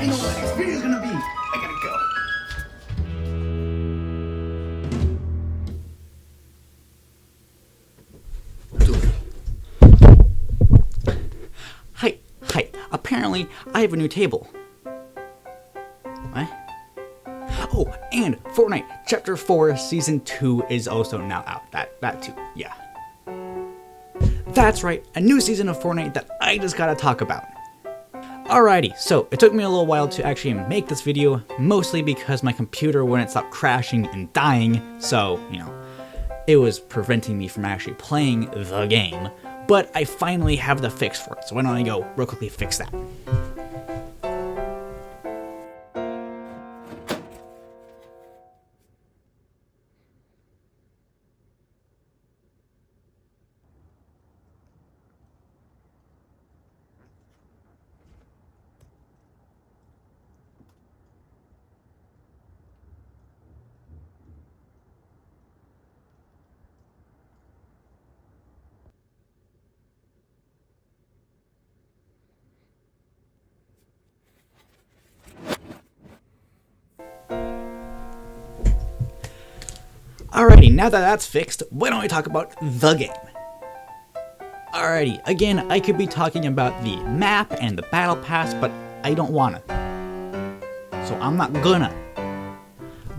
I know what the next video is gonna be. I gotta go. Hi. Apparently, I have a new table. What? Oh, and Fortnite Chapter 4 Season 2 is also now out. That too, yeah. That's right, a new season of Fortnite that I just gotta talk about. Alrighty, so it took me a little while to actually make this video, mostly because my computer wouldn't stop crashing and dying, so, it was preventing me from actually playing the game. But I finally have the fix for it, so why don't I go real quickly fix that. Alrighty, now that that's fixed, why don't we talk about the game? Alrighty, again, I could be talking about the map and the battle pass, but I don't wanna. So I'm not gonna.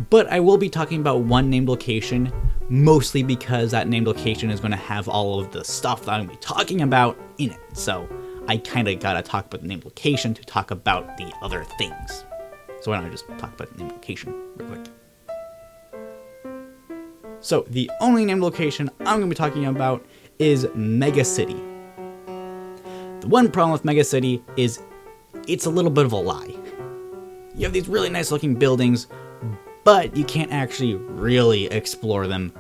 But I will be talking about one named location, mostly because that named location is gonna have all of the stuff that I'm gonna be talking about in it. So I kinda gotta talk about the named location to talk about the other things. So why don't I just talk about the named location real quick? So the only named location I'm going to be talking about is Mega City. The one problem with Mega City is it's a little bit of a lie. You have these really nice looking buildings, but you can't actually really explore them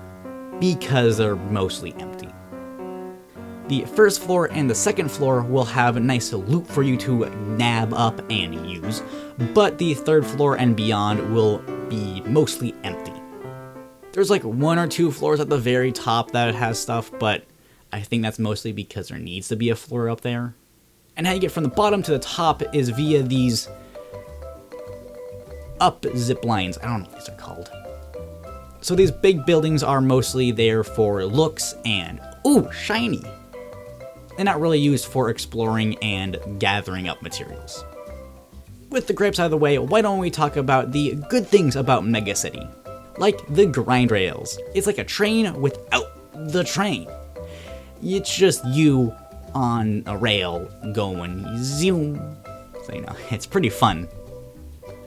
because they're mostly empty. The first floor and the second floor will have a nice loot for you to nab up and use, but the third floor and beyond will be mostly empty. There's like one or two floors at the very top that has stuff, but I think that's mostly because there needs to be a floor up there. And how you get from the bottom to the top is via these up zip lines. I don't know what these are called. So these big buildings are mostly there for looks and, ooh, shiny. They're not really used for exploring and gathering up materials. With the gripes out of the way, why don't we talk about the good things about Mega City? Like the grind rails. It's like a train without the train. It's just you on a rail going zoom. So, it's pretty fun.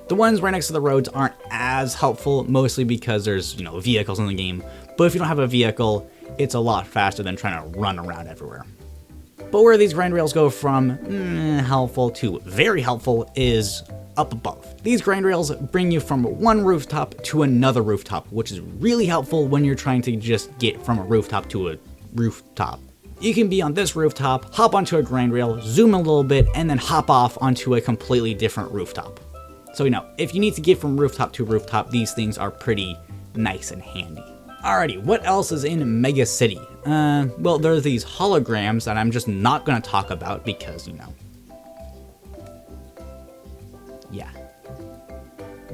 The ones right next to the roads aren't as helpful, mostly because there's, vehicles in the game. But if you don't have a vehicle, it's a lot faster than trying to run around everywhere. But where these grind rails go from helpful to very helpful is up above. These grind rails bring you from one rooftop to another rooftop, which is really helpful when you're trying to just get from a rooftop to a rooftop. You can be on this rooftop, hop onto a grind rail, zoom a little bit, and then hop off onto a completely different rooftop. So, if you need to get from rooftop to rooftop, these things are pretty nice and handy. Alrighty, what else is in Mega City? Well, there's these holograms that I'm just not gonna talk about because, yeah.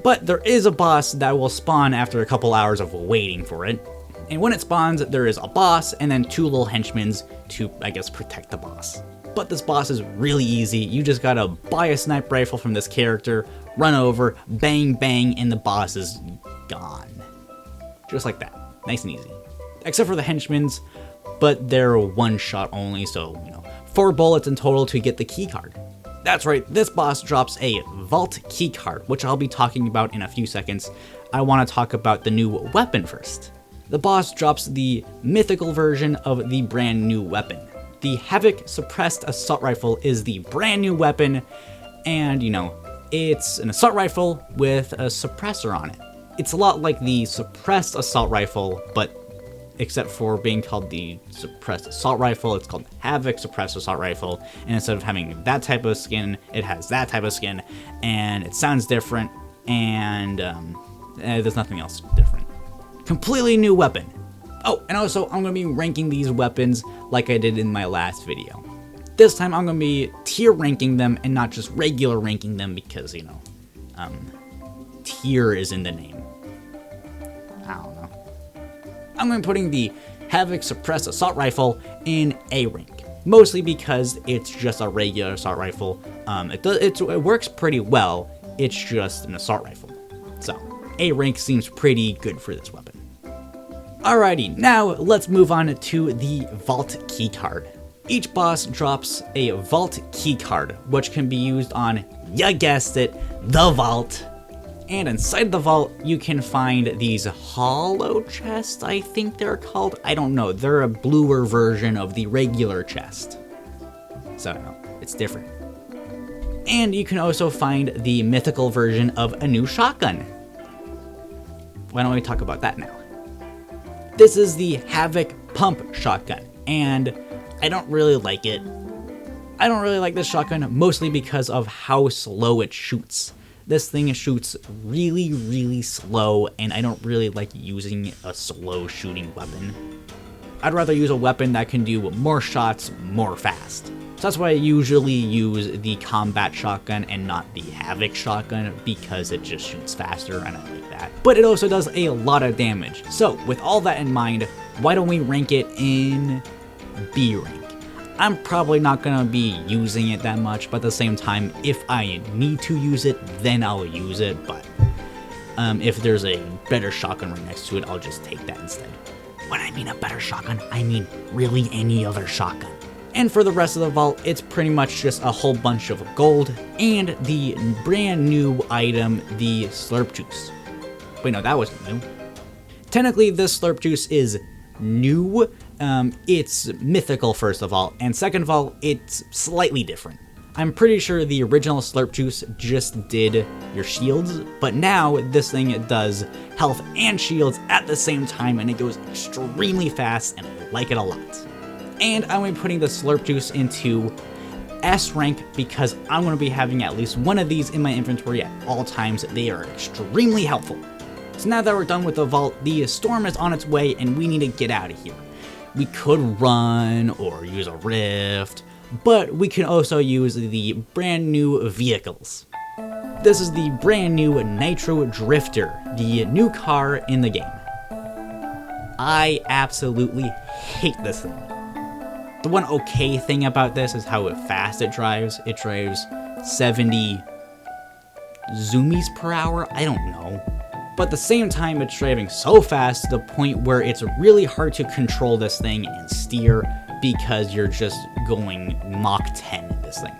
But there is a boss that will spawn after a couple hours of waiting for it. And when it spawns, there is a boss and then two little henchmen to, I guess, protect the boss. But this boss is really easy. You just gotta buy a sniper rifle from this character, run over, bang, bang, and the boss is gone. Just like that. Nice and easy. Except for the henchmen, but they're one shot only, so, 4 bullets in total to get the key card. That's right, this boss drops a vault keycard, which I'll be talking about in a few seconds. I want to talk about the new weapon first. The boss drops the mythical version of the brand new weapon. The Havoc Suppressed Assault Rifle is the brand new weapon, and it's an assault rifle with a suppressor on it. It's a lot like the Suppressed Assault Rifle, but except for being called the Suppressed Assault Rifle, it's called Havoc Suppressed Assault Rifle, and instead of having that type of skin, it has that type of skin, and it sounds different, and there's nothing else different. Completely new weapon. Oh, and also, I'm going to be ranking these weapons like I did in my last video. This time I'm going to be tier ranking them and not just regular ranking them because, you know, tier is in the name. I don't know. I'm going to be putting the Havoc Suppressed Assault Rifle in A rank. Mostly because it's just a regular assault rifle. It works pretty well. It's just an assault rifle. So, A rank seems pretty good for this weapon. Alrighty, now let's move on to the Vault Keycard. Each boss drops a Vault Keycard, which can be used on, you guessed it, the Vault. And inside the Vault, you can find these hollow chests, I think they're called. I don't know, they're a bluer version of the regular chest. So, no, it's different. And you can also find the mythical version of a new shotgun. Why don't we talk about that now? This is the Havoc Pump Shotgun, and I don't really like it. I don't really like this shotgun, mostly because of how slow it shoots. This thing shoots really, really slow, and I don't really like using a slow shooting weapon. I'd rather use a weapon that can do more shots more fast. So that's why I usually use the combat shotgun and not the Havoc shotgun, because it just shoots faster and I like that. But it also does a lot of damage. So with all that in mind, why don't we rank it in B rank? I'm probably not going to be using it that much, but at the same time, if I need to use it, then I'll use it. But if there's a better shotgun right next to it, I'll just take that instead. When I mean a better shotgun, I mean really any other shotgun. And for the rest of the vault, it's pretty much just a whole bunch of gold and the brand new item, the Slurp Juice. Wait, no, that wasn't new. Technically, this Slurp Juice is new. It's mythical, first of all, and second of all, it's slightly different. I'm pretty sure the original Slurp Juice just did your shields, but now this thing does health and shields at the same time, and it goes extremely fast, and I like it a lot. And I'm going to be putting the Slurp Juice into S rank because I'm going to be having at least one of these in my inventory at all times. They are extremely helpful. So now that we're done with the vault, the storm is on its way and we need to get out of here. We could run or use a rift, but we can also use the brand new vehicles. This is the brand new Nitro Drifter, the new car in the game. I absolutely hate this thing. The one okay thing about this is how fast it drives. It drives 70 zoomies per hour, I don't know. But at the same time, it's driving so fast to the point where it's really hard to control this thing and steer because you're just going Mach 10 in this thing.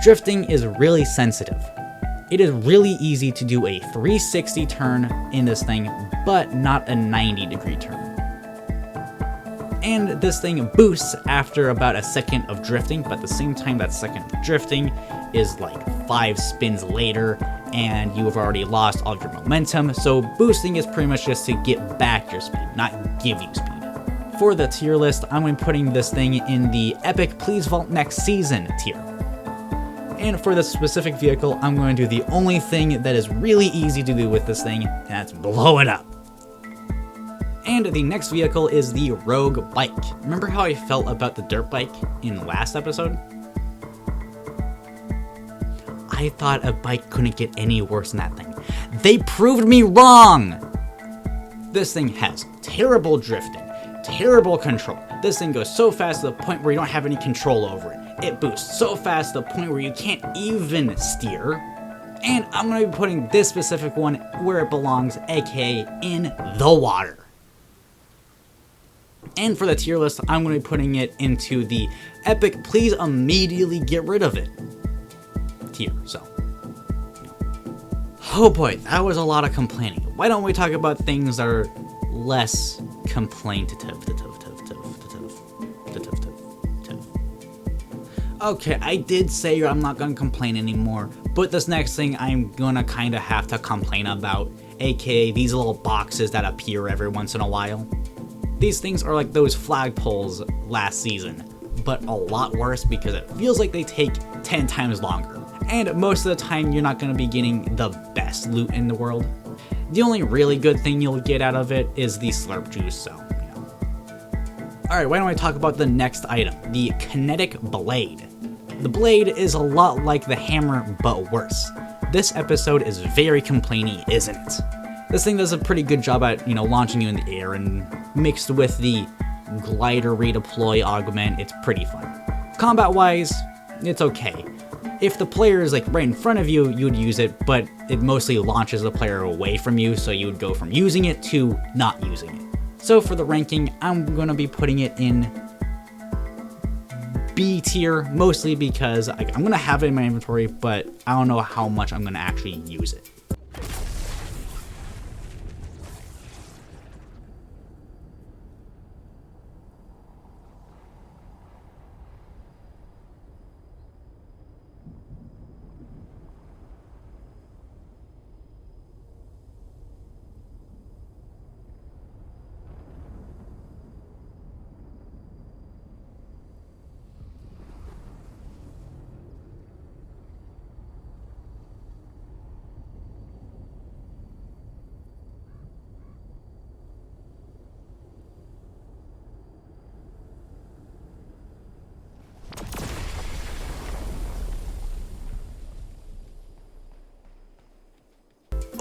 Drifting is really sensitive. It is really easy to do a 360 turn in this thing, but not a 90-degree turn. And this thing boosts after about a second of drifting, but at the same time that second of drifting is like 5 spins later, and you have already lost all of your momentum, so boosting is pretty much just to get back your speed, not give you speed. For the tier list, I'm going to be putting this thing in the Epic Please Vault Next Season tier. And for this specific vehicle, I'm going to do the only thing that is really easy to do with this thing, and that's blow it up. And the next vehicle is the Rogue Bike. Remember how I felt about the dirt bike in the last episode? I thought a bike couldn't get any worse than that thing. They proved me wrong! This thing has terrible drifting, terrible control. This thing goes so fast to the point where you don't have any control over it. It boosts so fast to the point where you can't even steer. And I'm going to be putting this specific one where it belongs, aka in the water. And for the tier list, I'm going to be putting it into the Epic Please Immediately Get Rid of It tier, so. Oh boy, that was a lot of complaining. Why don't we talk about things that are less complaintative? Okay, I did say I'm not gonna complain anymore, but this next thing I'm gonna kinda have to complain about, aka these little boxes that appear every once in a while. These things are like those flagpoles last season, but a lot worse because it feels like they take 10 times longer. And most of the time, you're not going to be getting the best loot in the world. The only really good thing you'll get out of it is the Slurp Juice, so, you know. Alright, why don't I talk about the next item, the kinetic blade. The blade is a lot like the hammer, but worse. This episode is very complainy, isn't it? This thing does a pretty good job at, launching you in the air, and mixed with the glider redeploy augment, it's pretty fun. Combat-wise, it's okay. If the player is like right in front of you, you would use it, but it mostly launches the player away from you, so you would go from using it to not using it. So for the ranking, I'm gonna be putting it in B tier, mostly because I'm gonna have it in my inventory, but I don't know how much I'm gonna actually use it.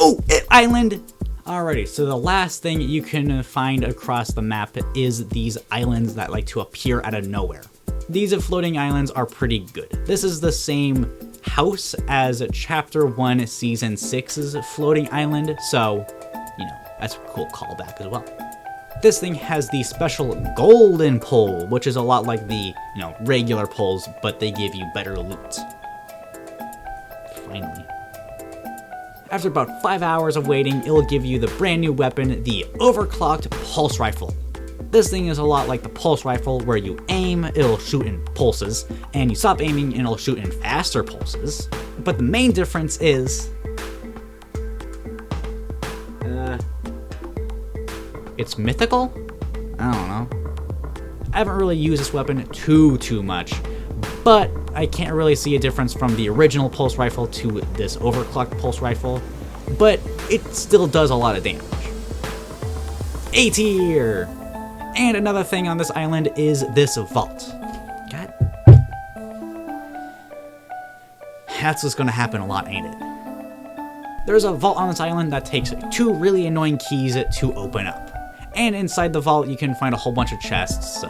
Oh, island! Alrighty, so the last thing you can find across the map is these islands that like to appear out of nowhere. These floating islands are pretty good. This is the same house as Chapter 1 Season 6's floating island, so, that's a cool callback as well. This thing has the special golden pole, which is a lot like the, regular poles, but they give you better loot. Finally. After about 5 hours of waiting, it'll give you the brand new weapon, the overclocked pulse rifle. This thing is a lot like the pulse rifle, where you aim, it'll shoot in pulses, and you stop aiming and it'll shoot in faster pulses. But the main difference is it's mythical? I don't know. I haven't really used this weapon too much, but I can't really see a difference from the original pulse rifle to this overclocked pulse rifle, but it still does a lot of damage. A tier! And another thing on this island is this vault. God. That's what's gonna happen a lot, ain't it? There's a vault on this island that takes 2 really annoying keys to open up. And inside the vault you can find a whole bunch of chests, so,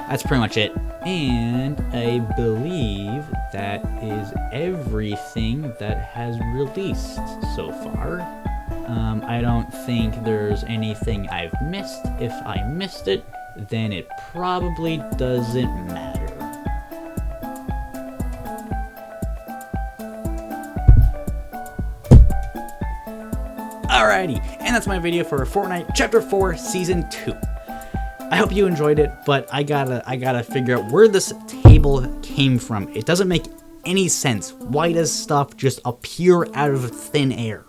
that's pretty much it. And I believe that is everything that has released so far. I don't think there's anything I've missed. If I missed it, then it probably doesn't matter. Alrighty, and that's my video for Fortnite Chapter 4 Season 2. I hope you enjoyed it, but I gotta figure out where this table came from. It doesn't make any sense. Why does stuff just appear out of thin air?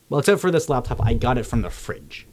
Well, except for this laptop, I got it from the fridge.